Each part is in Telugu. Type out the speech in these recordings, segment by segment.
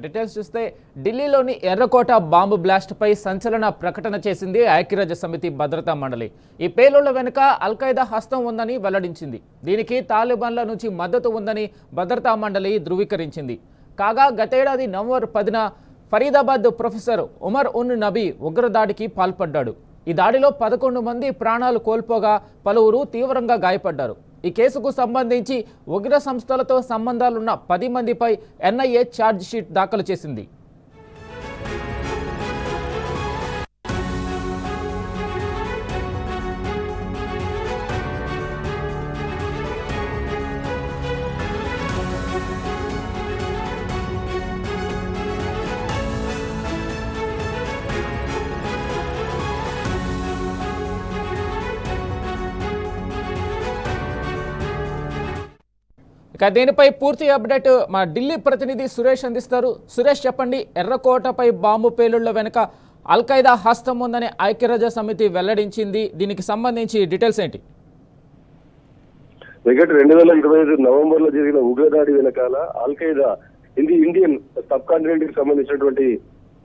డీటెయిల్స్ చూస్తే ఢిల్లీలోని ఎర్రకోట బాంబు బ్లాస్ట్పై సంచలన ప్రకటన చేసింది ఐక్యరాజ్య సమితి భద్రతా మండలి. ఈ పేలుళ్ల వెనుక అల్ఖైదా హస్తం ఉందని వెల్లడించింది. దీనికి తాలిబాన్ల నుంచి మద్దతు ఉందని భద్రతా మండలి ధృవీకరించింది. కాగా గతేడాది నవంబర్ 10న ఫరీదాబాద్ ప్రొఫెసర్ ఉమర్ ఉన్ నబీ ఉగ్రదాడికి పాల్పడ్డాడు. ఈ దాడిలో 11 మంది ప్రాణాలు కోల్పోగా పలువురు తీవ్రంగా గాయపడ్డారు. ఈ కేసుకు సంబంధించి ఉగ్ర సంస్థలతో సంబంధాలున్న 10 మందిపై ఎన్ఐఏ ఛార్జ్ షీట్ దాఖలు చేసింది. దీనిపై పూర్తి అప్డేట్ మా ఢిల్లీ ప్రతినిధి సురేష్ అందిస్తారు. సురేష్, చెప్పండి, ఎర్రకోటపై బాంబు పేలుళ్ల వెనుక అల్ఖైదా హస్తం ఉందని ఐక్యరాజ్య సమితి వెల్లడించింది. దీనికి సంబంధించి డీటెయిల్స్ ఏంటి? వెంకట్, 2025 నవంబర్ లో జరిగిన ఉగ్రదాడి వెనకాల అల్ఖైదా ఇండియన్ సబ్ కాంటినెంట్ కి సంబంధించినటువంటి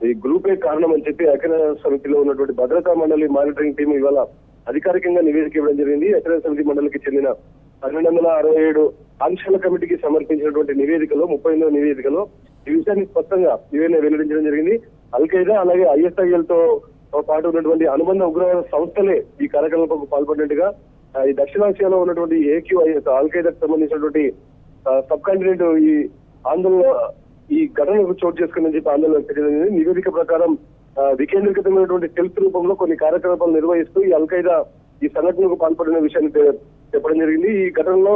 ఈ గ్రూపే కారణం అని చెప్పి ఐక్యరాజ్య సమితిలో ఉన్నటువంటి భద్రతా మండలి మానిటరింగ్ టీం ఇవాళ అధికారికంగా నివేదిక ఇవ్వడం జరిగింది. ఐక్యరాజ్య సమితి మండలికి చెందిన 1267 ఆంక్షల కమిటీకి సమర్పించినటువంటి నివేదికలో 38వ నివేదికలో ఈ విషయాన్ని స్పష్టంగా వెల్లడించడం జరిగింది. అల్ఖైదా అలాగే ISIL తో పాటు ఉన్నటువంటి అనుబంధ ఉగ్రవాద సంస్థలే ఈ కార్యకలాపాలకు పాల్పడినట్టుగా ఈ దక్షిణాసియాలో ఉన్నటువంటి AQIS అల్ఖైదాకు సంబంధించినటువంటి సబ్ కాంటినెంట్ ఈ ఆందోళన ఈ ఘటనకు చోటు చేసుకుని చెప్పి ఆందోళన వ్యక్తం జరిగింది. నివేదిక ప్రకారం వికేంద్రీకృతమైనటువంటి సెల్ఫ్ రూపంలో కొన్ని కార్యకలాపాలు నిర్వహిస్తూ ఈ అల్ఖైదా ఈ సంఘటనకు పాల్పడిన విషయాన్ని చెప్పడం జరిగింది. ఈ ఘటనలో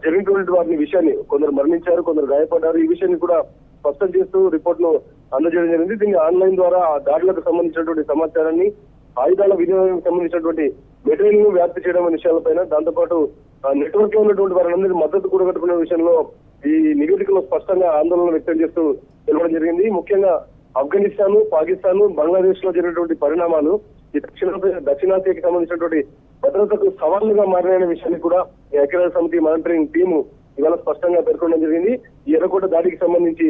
జరిగినటువంటి వారిని విషయాన్ని కొందరు మరణించారు, కొందరు గాయపడ్డారు. ఈ విషయాన్ని కూడా స్పష్టం చేస్తూ రిపోర్ట్ ను అందజేయడం జరిగింది. దీన్ని ఆన్లైన్ ద్వారా ఆ దాడులకు సంబంధించినటువంటి సమాచారాన్ని, ఆయుధాల వినియోగానికి సంబంధించినటువంటి మెటీరియల్ ను వ్యాప్తి చేయడం అనే విషయాలపైన, దాంతోపాటు నెట్వర్క్ లో ఉన్నటువంటి వారందరినీ మద్దతు కూడగట్టుకునే విషయంలో ఈ నివేదికలో స్పష్టంగా ఆందోళన వ్యక్తం చేస్తూ తెలపడం జరిగింది. ముఖ్యంగా ఆఫ్ఘనిస్తాన్, పాకిస్తాన్, బంగ్లాదేశ్ లో జరిగినటువంటి పరిణామాలు ఈ దక్షిణాసియాకి సంబంధించినటువంటి భద్రతకు సవాళ్లుగా మారిన విషయాన్ని కూడా ఈ ఐక్యరాజ్య సమితి మానిటరింగ్ టీము ఇవాళ స్పష్టంగా పేర్కొనడం జరిగింది. ఈ ఎర్రకోట దాడికి సంబంధించి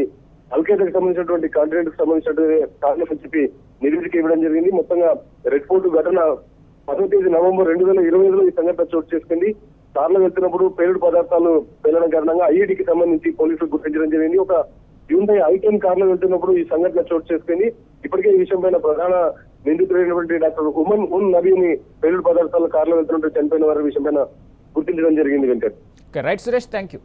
అల్ఖైదాకి సంబంధించినటువంటి కాంటినెంట్ కు సంబంధించినటువంటి కారణం అని చెప్పి నివేదిక ఇవ్వడం జరిగింది. మొత్తంగా రెడ్ ఫోర్ట్ ఘటన 10వ తేదీ నవంబర్ 2025లో ఈ సంఘటన చోటు చేసుకుంది. కార్లో వెళ్తున్నప్పుడు పేలుడు పదార్థాలు పేలడం కారణంగా ఐఐటికి సంబంధించి పోలీసులు గుర్తించడం జరిగింది. ఒక హ్యుండై i10 కార్లో వెళ్తున్నప్పుడు ఈ సంఘటన చోటు చేసుకుంది. ఇప్పటికే ఈ విషయం పైన ప్రధాన నిందితుడైనటువంటి డాక్టర్ ఉమర్ ఉన్ నబీని పేలుడు పదార్థాల కార్లో వెళ్తున్నట్టు చనిపోయిన వారి విషయం పైన గుర్తించడం జరిగింది. Venkat, right Suresh, thank you.